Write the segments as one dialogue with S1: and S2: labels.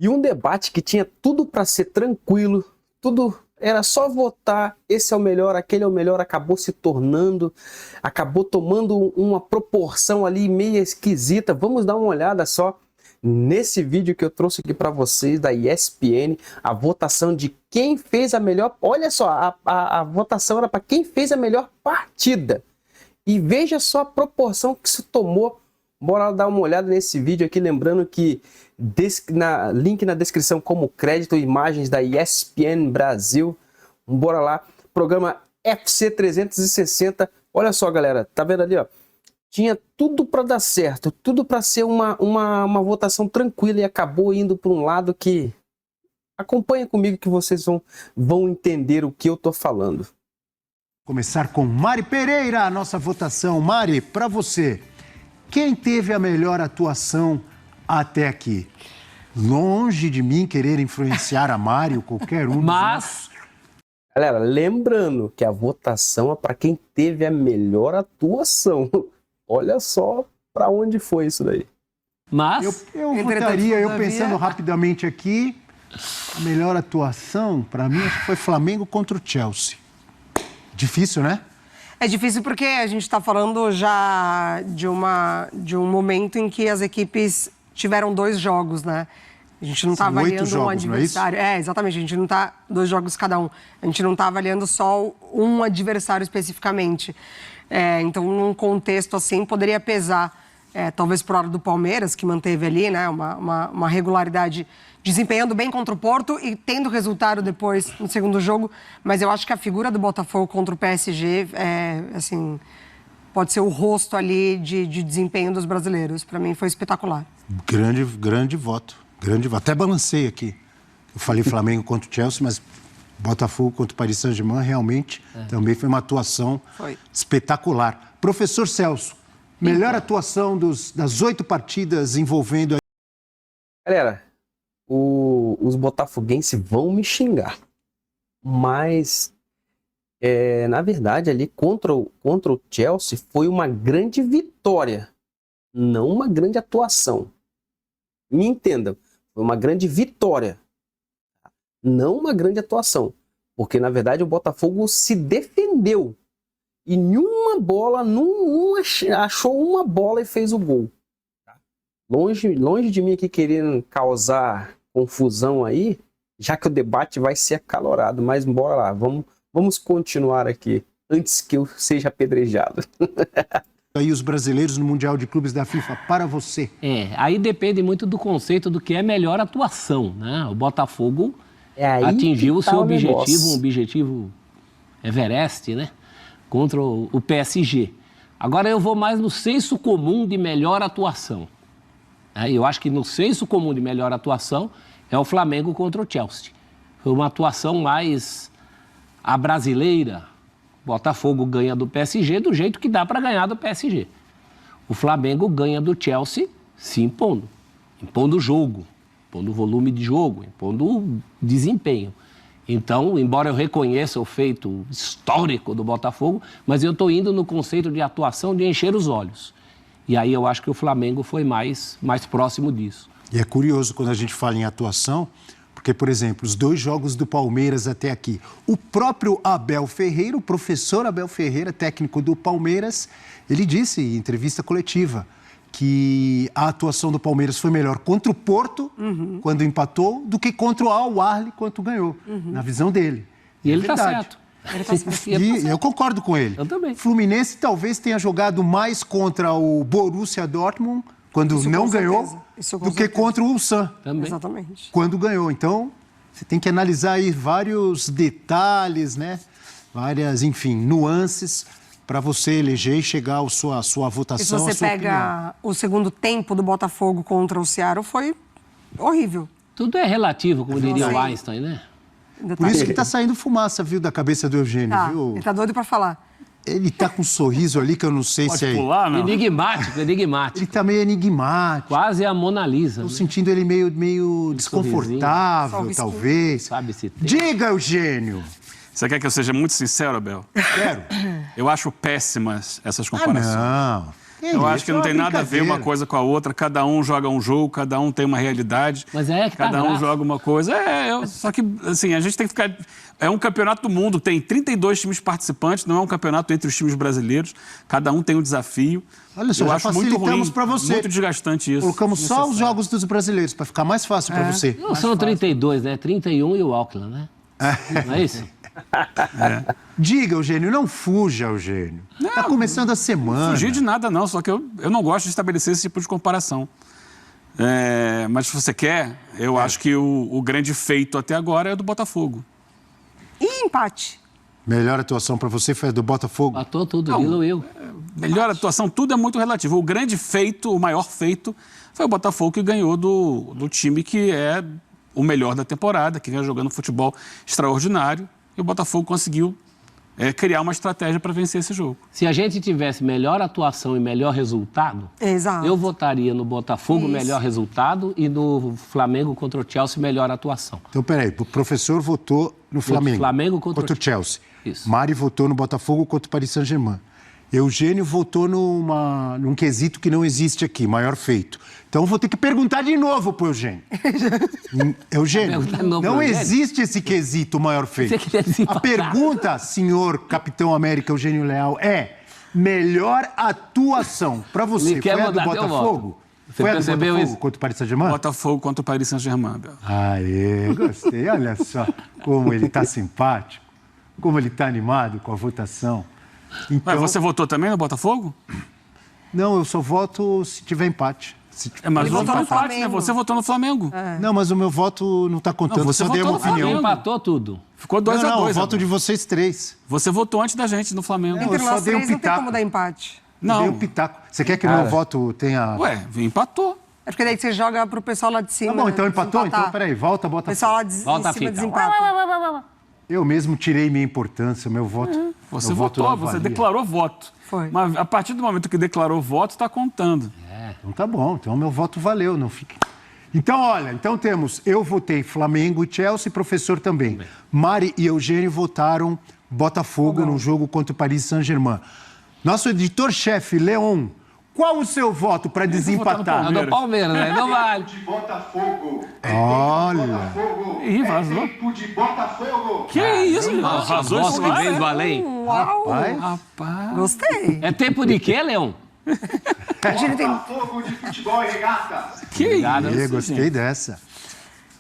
S1: E um debate que tinha tudo para ser tranquilo, tudo era só votar, esse é o melhor, aquele é o melhor, acabou tomando uma proporção ali meio esquisita. Vamos dar uma olhada só nesse vídeo que eu trouxe aqui para vocês da ESPN, a votação de quem fez a melhor... Olha só, a votação era para quem fez a melhor partida. E veja só a proporção que isso tomou. Bora dar uma olhada nesse vídeo aqui, lembrando que link na descrição como crédito, imagens da ESPN Brasil. Bora lá, programa FC 360. Olha só, galera, tá vendo ali, ó? Tinha tudo para dar certo, tudo para ser uma votação tranquila e acabou indo para um lado que... Acompanha comigo que vocês vão entender o que eu tô falando.
S2: Começar com Mari Pereira, a nossa votação. Mari, para você, quem teve a melhor atuação até aqui? Longe de mim querer influenciar a Mari ou qualquer um.
S3: Mas,
S1: galera, lembrando que a votação é para quem teve a melhor atuação. Olha só para onde foi isso daí.
S3: Mas
S2: eu votaria, eu pensando rapidamente aqui, a melhor atuação, para mim, acho que foi Flamengo contra o Chelsea. Difícil, né?
S4: É difícil porque a gente está falando já de um momento em que as equipes tiveram 2 jogos, né? A gente não está avaliando um adversário. Exatamente, a gente não está 2 jogos cada um. A gente não está avaliando só um adversário especificamente. Então, num contexto assim, poderia pesar, talvez por hora do Palmeiras, que manteve ali, né, uma regularidade, desempenhando bem contra o Porto e tendo resultado depois no segundo jogo. Mas eu acho que a figura do Botafogo contra o PSG, assim, pode ser o rosto ali de desempenho dos brasileiros. Para mim, foi espetacular.
S2: Grande voto. Até balancei aqui. Eu falei Flamengo contra o Chelsea, mas Botafogo contra o Paris Saint-Germain realmente também foi uma atuação espetacular. Professor Celso, melhor atuação das 8 partidas envolvendo...
S1: Galera, os botafoguenses vão me xingar, mas na verdade ali contra o Chelsea foi uma grande vitória, não uma grande atuação. Me entendam, foi uma grande vitória, não uma grande atuação, porque na verdade o Botafogo se defendeu e nenhuma bola, não achou uma bola e fez o gol. Longe de mim aqui querendo causar confusão aí, já que o debate vai ser acalorado, mas bora lá, vamos continuar aqui, antes que eu seja apedrejado.
S2: Aí os brasileiros no Mundial de Clubes da FIFA, para você.
S3: Aí depende muito do conceito do que é melhor atuação, né? O Botafogo atingiu o seu objetivo, um objetivo Everest, né? Contra o PSG. Agora eu vou mais no senso comum de melhor atuação. Eu acho que no senso comum de melhor atuação é o Flamengo contra o Chelsea. Foi uma atuação mais a brasileira. O Botafogo ganha do PSG do jeito que dá para ganhar do PSG. O Flamengo ganha do Chelsea se impondo o jogo, impondo o volume de jogo, impondo o desempenho. Então, embora eu reconheça o feito histórico do Botafogo, mas eu estou indo no conceito de atuação de encher os olhos. E aí eu acho que o Flamengo foi mais próximo disso.
S2: E é curioso quando a gente fala em atuação, porque, por exemplo, os 2 jogos do Palmeiras até aqui, o próprio Abel Ferreira, o professor Abel Ferreira, técnico do Palmeiras, ele disse em entrevista coletiva que a atuação do Palmeiras foi melhor contra o Porto, quando empatou, do que contra o Al-Ahly, quando ganhou, na visão dele.
S3: E ele está certo.
S2: E eu concordo com ele.
S3: Eu também.
S2: Fluminense talvez tenha jogado mais contra o Borussia Dortmund, quando
S4: Isso
S2: não
S4: com
S2: ganhou,
S4: certeza.
S2: do que contra o Ulsan,
S4: Exatamente.
S2: quando ganhou. Então, você tem que analisar aí vários detalhes, né? Várias, enfim, nuances para você eleger e chegar à sua votação,
S4: E se você pega o segundo tempo do Botafogo contra o Seattle, foi horrível.
S3: Tudo é relativo, como diria o Einstein, né?
S2: Por isso que tá saindo fumaça, viu, da cabeça do Eugênio, viu?
S4: Ele tá doido para falar.
S2: Ele tá com um sorriso ali que eu não sei se é...
S5: pular, não?
S3: Enigmático.
S2: Ele tá meio enigmático.
S3: Quase a Mona Lisa.
S2: Tô sentindo ele meio desconfortável, talvez.
S3: Sabe se tem.
S2: Diga, Eugênio!
S5: Você quer que eu seja muito sincero, Abel?
S2: Quero.
S5: Eu acho péssimas essas comparações.
S2: Não.
S5: Eu acho que não tem nada a ver uma coisa com a outra. Cada um joga um jogo, cada um tem uma realidade.
S3: Mas é que
S5: cada um joga uma coisa. Só que, assim, a gente tem que ficar... É um campeonato do mundo, tem 32 times participantes, não é um campeonato entre os times brasileiros. Cada um tem um desafio.
S2: Olha só, já facilitamos para você.
S5: Muito desgastante isso.
S2: Colocamos só os jogos dos brasileiros, para ficar mais fácil para você.
S3: Não, são 32, né? 31 e o Auckland, né? Não é isso?
S2: Diga, Eugênio, não fuja, Eugênio. Está começando a semana.
S5: Não fugir de nada, não. Só que eu não gosto de estabelecer esse tipo de comparação. Mas se você quer, eu acho que o grande feito até agora é do Botafogo.
S4: E empate?
S2: Melhor atuação para você foi a do Botafogo?
S3: Matou tudo, diluiu.
S5: Melhor atuação, tudo é muito relativo. O grande feito, o maior feito, foi o Botafogo que ganhou do time que é o melhor da temporada, que vem jogando futebol extraordinário. E o Botafogo conseguiu criar uma estratégia para vencer esse jogo.
S3: Se a gente tivesse melhor atuação e melhor resultado, eu votaria no Botafogo melhor resultado e no Flamengo contra o Chelsea melhor atuação.
S2: Então, peraí, o professor votou no Flamengo.
S3: Flamengo contra
S2: o Chelsea.
S3: Isso.
S2: Mari votou no Botafogo contra o Paris Saint-Germain. Eugênio votou num quesito que não existe aqui, maior feito. Então, eu vou ter que perguntar de novo pro Eugênio. Eugênio, não existe esse quesito maior feito. A pergunta, senhor Capitão América Eugênio Leal, é melhor atuação. Para você, foi a do Botafogo? Foi a do Botafogo contra o Paris Saint-Germain?
S5: Botafogo contra o Paris Saint-Germain.
S2: Aê, gostei. Olha só como ele está simpático, como ele está animado com a votação.
S5: Então... Mas você votou também no Botafogo?
S2: Não, eu só voto se tiver empate.
S5: Mas votou no empate, né? Você votou no Flamengo.
S2: Não, mas o meu voto não está contando,
S5: você
S2: só dei uma opinião.
S3: Empatou tudo.
S5: Ficou 2-2.
S2: Não, o voto de vocês 3.
S5: Você votou antes da gente no Flamengo.
S4: Entre nós três não tem como dar empate.
S2: Não. Dei um pitaco. Você quer que o meu voto tenha...
S5: Ué, empatou.
S4: É porque daí você joga pro pessoal lá de cima.
S2: Tá bom, então empatou? Então, peraí, volta, bota...
S4: O pessoal lá de cima desempata.
S2: Eu mesmo tirei minha importância, meu voto...
S5: Você votou, você declarou voto.
S4: Foi.
S5: Mas a partir do momento que declarou voto, está contando.
S2: Então tá bom, então meu voto valeu, não fique... Então, olha, então temos, eu votei Flamengo e Chelsea, professor também. Mari e Eugênio votaram Botafogo no jogo contra o Paris Saint-Germain. Nosso editor-chefe, Leon, qual o seu voto para desempatar?
S3: É do Palmeiras, né? Não vale.
S6: De Botafogo.
S2: Olha.
S5: Ih, vazou.
S6: Tempo de Botafogo.
S5: Que isso, irmão? Vazou isso
S3: que vem do além.
S4: Uau.
S5: Rapaz.
S4: Gostei.
S3: É tempo de quê, Leon?
S6: Botafogo de futebol e regata.
S5: Que isso,
S2: gostei dessa.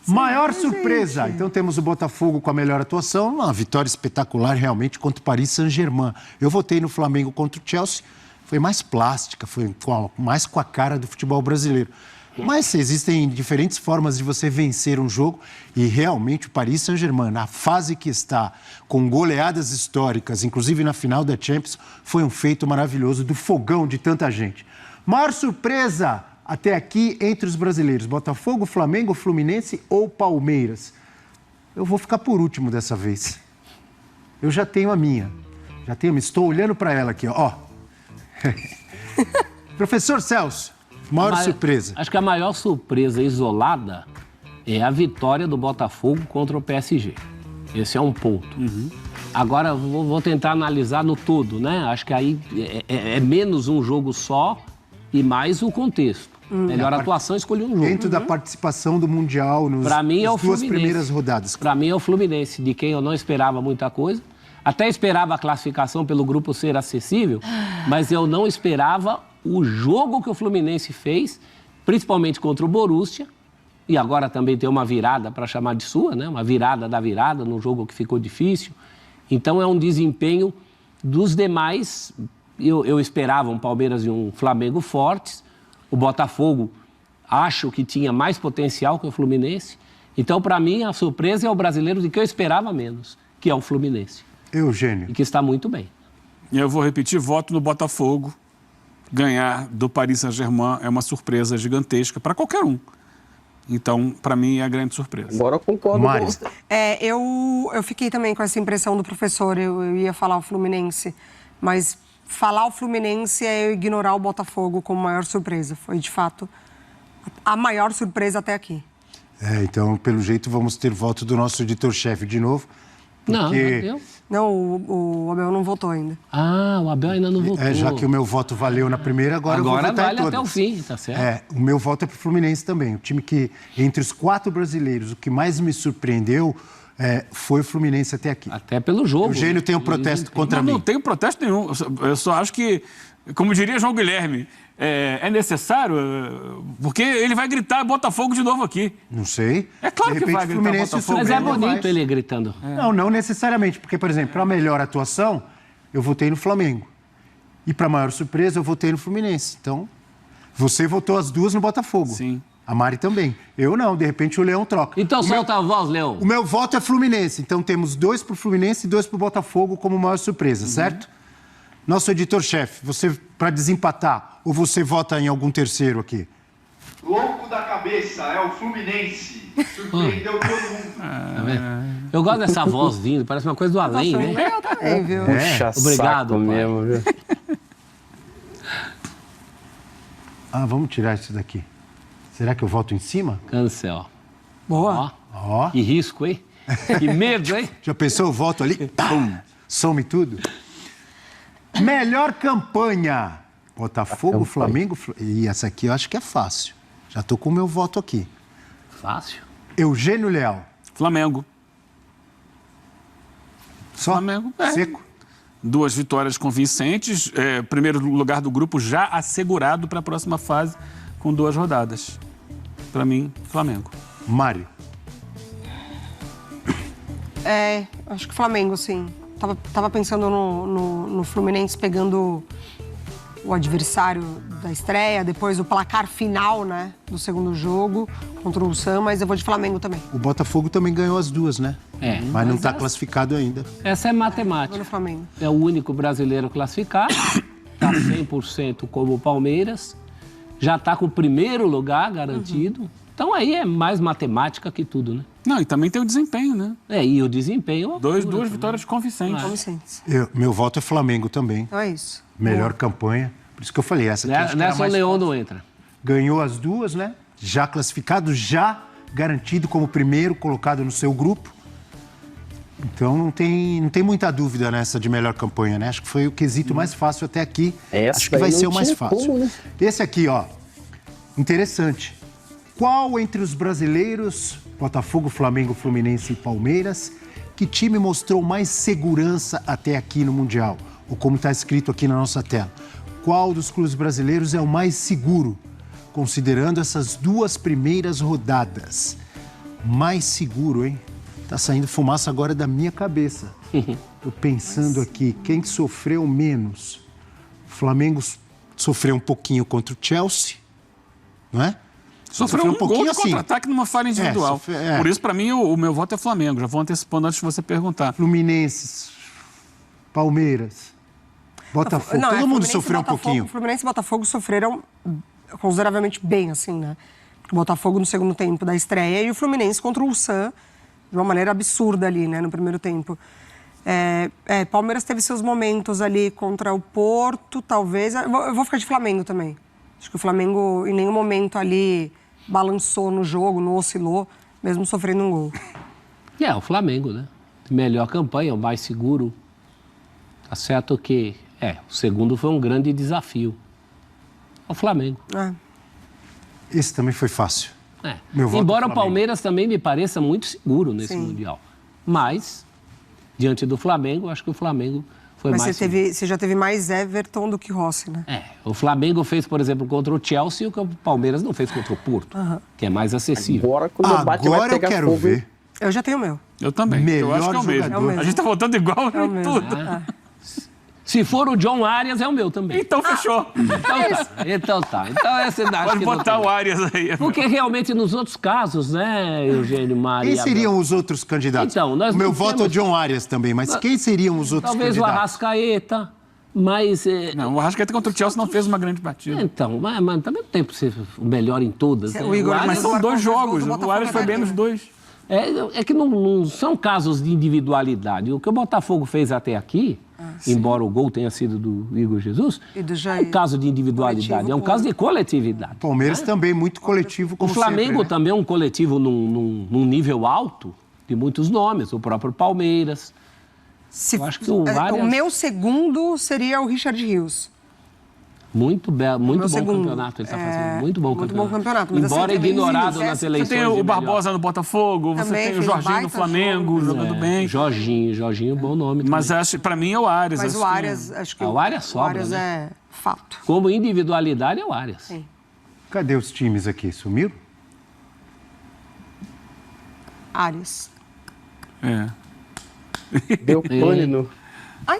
S2: Maior surpresa. Então temos o Botafogo com a melhor atuação, uma vitória espetacular realmente contra o Paris Saint-Germain. Eu votei no Flamengo contra o Chelsea, foi mais plástica, foi mais com a cara do futebol brasileiro. Mas existem diferentes formas de você vencer um jogo e realmente o Paris Saint-Germain, na fase que está, com goleadas históricas, inclusive na final da Champions, foi um feito maravilhoso do fogão de tanta gente. Maior surpresa até aqui entre os brasileiros, Botafogo, Flamengo, Fluminense ou Palmeiras? Eu vou ficar por último dessa vez. Eu já tenho a minha. Estou olhando para ela aqui, ó. Professor Celso, maior surpresa.
S3: Acho que a maior surpresa isolada é a vitória do Botafogo contra o PSG. Esse é um ponto. Agora, vou tentar analisar no todo, né? Acho que aí é menos um jogo só e mais o contexto. Melhor atuação, escolhi um jogo.
S2: Dentro da participação do Mundial nas duas primeiras rodadas.
S3: Para mim é o Fluminense, de quem eu não esperava muita coisa. Até esperava a classificação pelo grupo ser acessível, mas eu não esperava o jogo que o Fluminense fez, principalmente contra o Borussia, e agora também tem uma virada para chamar de sua, né? Uma virada da virada, num jogo que ficou difícil. Então é um desempenho dos demais. Eu esperava um Palmeiras e um Flamengo fortes. O Botafogo acho que tinha mais potencial que o Fluminense. Então, para mim, a surpresa é o brasileiro de que eu esperava menos, que é o Fluminense.
S2: Eugênio.
S3: E que está muito bem.
S5: Eu vou repetir, voto no Botafogo. Ganhar do Paris Saint-Germain é uma surpresa gigantesca para qualquer um. Então, para mim, é a grande surpresa.
S1: Agora eu concordo com você.
S4: Eu fiquei também com essa impressão do professor. Eu ia falar o Fluminense, mas falar o Fluminense é eu ignorar o Botafogo como maior surpresa. Foi, de fato, a maior surpresa até aqui.
S2: Então, pelo jeito, vamos ter voto do nosso editor-chefe de novo.
S3: Não,
S2: Porque
S3: meu Deus.
S4: Não, o Abel não votou ainda.
S3: Ah, o Abel ainda não votou.
S2: Já que o meu voto valeu na primeira, agora eu vou votar
S3: vale
S2: em todas.
S3: até o fim, tá certo.
S2: O meu voto é pro Fluminense também. O time que, entre os 4 brasileiros, o que mais me surpreendeu foi o Fluminense até aqui.
S3: Até pelo jogo.
S2: O Eugênio tem um protesto contra mim.
S5: Não tenho protesto nenhum. Eu só acho que, como diria João Guilherme, é necessário, porque ele vai gritar Botafogo de novo aqui.
S2: Não sei.
S5: É claro
S2: de
S5: que
S2: repente,
S5: vai gritar Botafogo.
S3: Mas é bonito ele gritando.
S2: Não necessariamente, porque, por exemplo, para a melhor atuação, eu votei no Flamengo. E para maior surpresa, eu votei no Fluminense. Então, você votou as duas no Botafogo.
S5: Sim.
S2: A Mari também. Eu não, de repente o Leão troca.
S3: Então solta a voz, Leão.
S2: O meu voto é Fluminense, então temos 2 para o Fluminense e 2 para o Botafogo como maior surpresa, certo? Nosso editor-chefe, você, para desempatar, ou você vota em algum terceiro aqui?
S6: Louco da cabeça, é o Fluminense. Surpreendeu todo mundo.
S3: Tá vendo? Eu gosto dessa voz vindo, parece uma coisa do além, né?
S4: Eu também, viu?
S1: Puxa
S3: Obrigado,
S1: saco
S3: pai.
S1: mesmo, viu?
S2: Vamos tirar isso daqui. Será que eu voto em cima?
S3: Cancel.
S4: Boa.
S2: Ó.
S3: Que risco, hein? Que medo, hein?
S2: Já pensou? Eu voto ali, pum, some tudo. Melhor campanha. Botafogo, Flamengo. E essa aqui eu acho que é fácil. Já tô com o meu voto aqui.
S3: Fácil.
S2: Eugênio Leal.
S5: Flamengo.
S2: Só?
S5: Flamengo,
S2: Seco?
S5: 2 vitórias convincentes. Primeiro lugar do grupo já assegurado para a próxima fase com 2 rodadas. Para mim, Flamengo.
S2: Mário.
S4: Acho que Flamengo, sim. Tava pensando no Fluminense pegando o adversário da estreia, depois o placar final, né, do segundo jogo contra o Ulsan, mas eu vou de Flamengo também.
S2: O Botafogo também ganhou as 2, né? Mas não está classificado ainda.
S3: Essa é
S4: Vou
S3: matemática.
S4: no Flamengo.
S3: É o único brasileiro classificado. Está 100% como o Palmeiras. Já está com o primeiro lugar garantido. Então aí é mais matemática que tudo, né?
S5: Não, e também tem o desempenho, né?
S3: E o desempenho...
S5: 2 vitórias convincentes.
S4: Vicentes.
S2: Meu voto é Flamengo também.
S4: Então é isso.
S2: Melhor campanha. Por isso que eu falei, essa aqui acho que era
S3: Nessa o
S2: mais
S3: Leão
S2: fácil.
S3: não entra.
S2: Ganhou as 2, né? Já classificado, já garantido como primeiro colocado no seu grupo. Então não tem muita dúvida nessa de melhor campanha, né? Acho que foi o quesito mais fácil até aqui. Acho que vai ser o mais fácil.
S1: Como, né?
S2: Esse aqui, ó. Interessante. Qual entre os brasileiros, Botafogo, Flamengo, Fluminense e Palmeiras, que time mostrou mais segurança até aqui no Mundial? Ou como está escrito aqui na nossa tela. Qual dos clubes brasileiros é o mais seguro, considerando essas 2 primeiras rodadas? Mais seguro, hein? Tá saindo fumaça agora da minha cabeça. Tô pensando aqui, quem sofreu menos? O Flamengo sofreu um pouquinho contra o Chelsea, não é?
S5: Sofreu um gol de
S2: assim.
S5: contra-ataque numa falha individual.
S2: É.
S5: Por isso, para mim, o meu voto é Flamengo. Já vou antecipando antes de você perguntar.
S2: Fluminense, Palmeiras, Botafogo,
S4: Não,
S2: todo mundo
S4: Fluminense
S2: sofreu um
S4: Botafogo,
S2: pouquinho.
S4: Fluminense e Botafogo sofreram consideravelmente bem, assim, né? O Botafogo no segundo tempo da estreia e o Fluminense contra o Ulsan de uma maneira absurda ali, né, no primeiro tempo. Palmeiras teve seus momentos ali contra o Porto, talvez. Eu vou ficar de Flamengo também. Acho que o Flamengo em nenhum momento ali balançou no jogo, não oscilou, mesmo sofrendo um gol.
S3: O Flamengo, né? Melhor campanha, o mais seguro. Tá certo que... o segundo foi um grande desafio. O Flamengo.
S2: Esse também foi fácil. Meu voto
S3: Embora
S2: é
S3: o Palmeiras também me pareça muito seguro nesse Mundial. Mas, diante do Flamengo, acho que o Flamengo foi mais seguro.
S4: Mas você já teve mais Everton do que Rossi, né?
S3: O Flamengo fez, por exemplo, contra o Chelsea o que o Palmeiras não fez contra o Porto, que é mais acessível.
S1: Agora que o debate vai
S2: Agora eu
S1: pegar
S2: quero
S1: fogo,
S2: ver.
S4: Eu já tenho o meu.
S5: Eu também. Eu acho que é o mesmo.
S2: Melhor
S5: A gente tá votando igual em tudo.
S3: Se for o John Arias, é o meu também.
S5: Então fechou.
S3: Então tá. Então essa idade
S5: Pode
S3: que não
S5: botar
S3: tem.
S5: o Arias aí.
S3: Porque realmente nos outros casos, né, Eugênio, Maria...
S2: Quem seriam os outros candidatos?
S3: Então, nós
S2: o meu
S3: não
S2: voto é o
S3: temos-
S2: John Arias também, mas quem seriam os outros
S3: Talvez o
S2: candidatos?
S3: Arrascaeta, mas...
S5: Não, o Arrascaeta contra o Chelsea não fez uma grande partida.
S3: Então, mas também não tem por ser o melhor em todas. né?
S4: O Igor-
S3: Arias-
S5: Mas são
S4: Agora,
S5: 2
S4: com os gols
S5: jogos.
S4: do
S5: O
S4: Botafogo
S5: Arias foi
S4: até
S5: bem
S4: aqui,
S5: nos
S4: né?
S5: 2.
S3: É que não são casos de individualidade. O que o Botafogo fez até aqui, embora o gol tenha sido do Igor Jesus,
S4: E do
S3: é
S4: Jair.
S3: um caso de individualidade,
S4: Coletivo
S3: é um
S4: com-
S3: caso de coletividade.
S2: Palmeiras também muito coletivo,
S3: O
S2: como
S3: Flamengo
S2: sempre, né?
S3: também é um coletivo num nível alto, de muitos nomes, o próprio Palmeiras. Eu acho que o
S4: meu segundo seria o Richard Rios.
S3: Muito bom campeonato ele está fazendo. Muito bom campeonato. Embora ignorado nas eleições.
S5: Você tem o Barbosa no Botafogo, você tem o Jorginho no Flamengo, jogando bem.
S3: Jorginho, bom nome também.
S5: Mas acho, para mim é o Arias.
S4: Mas o Arias, acho que
S3: o Arias sobra,
S4: o Arias
S3: né?
S4: É fato.
S3: Como individualidade é o Arias.
S4: Sim.
S2: Cadê os times aqui? Sumiram?
S4: Arias.
S1: Deu pane no...
S4: Ai.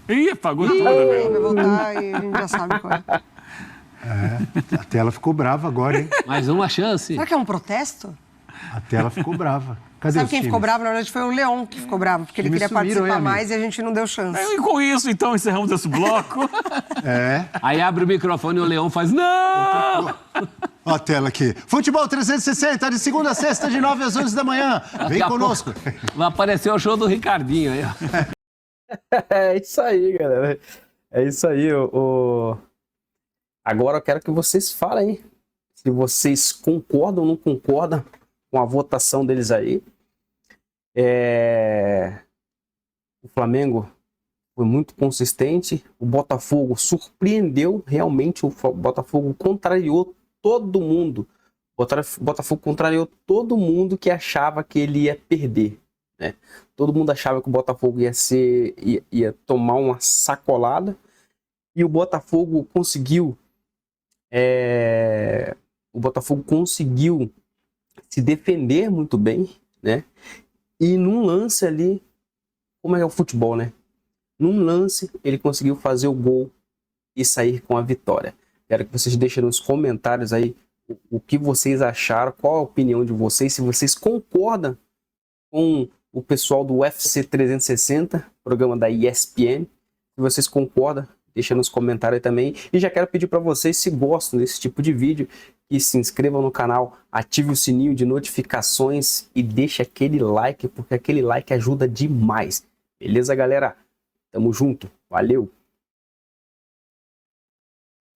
S5: Ih, apagou tudo,
S4: Vai voltar e a gente já sabe qual é.
S2: A tela ficou brava agora, hein?
S3: Mais uma chance.
S4: Será que é um protesto?
S2: A tela ficou brava. Cadê
S4: Sabe
S2: os
S4: quem
S2: times?
S4: ficou bravo? Na verdade, foi o Leão que ficou bravo, porque ele queria participar mais e a gente não deu chance.
S5: E com isso, então, encerramos esse bloco.
S3: Aí abre o microfone e o Leão faz, não!
S2: Ó a tela aqui. Futebol 360, de segunda a sexta, de 9 às 11 da manhã. Vem conosco.
S3: Vai aparecer o show do Ricardinho aí, ó.
S1: É isso aí, galera. É isso aí. Agora eu quero que vocês falem se vocês concordam ou não concordam com a votação deles aí. O Flamengo foi muito consistente. O Botafogo surpreendeu. Realmente, o Botafogo contrariou todo mundo. O Botafogo contrariou todo mundo que achava que ele ia perder. Né? Todo mundo achava que o Botafogo ia tomar uma sacolada e o Botafogo conseguiu se defender muito bem, né? E num lance ali, como é o futebol, né? Num lance ele conseguiu fazer o gol e sair com a vitória. Quero que vocês deixem nos comentários aí o que vocês acharam, qual a opinião de vocês, se vocês concordam com o pessoal do UFC 360, programa da ESPN. Se vocês concordam, deixa nos comentários aí também. E já quero pedir para vocês, se gostam desse tipo de vídeo, que se inscrevam no canal, ative o sininho de notificações e deixe aquele like, porque aquele like ajuda demais. Beleza, galera? Tamo junto. Valeu!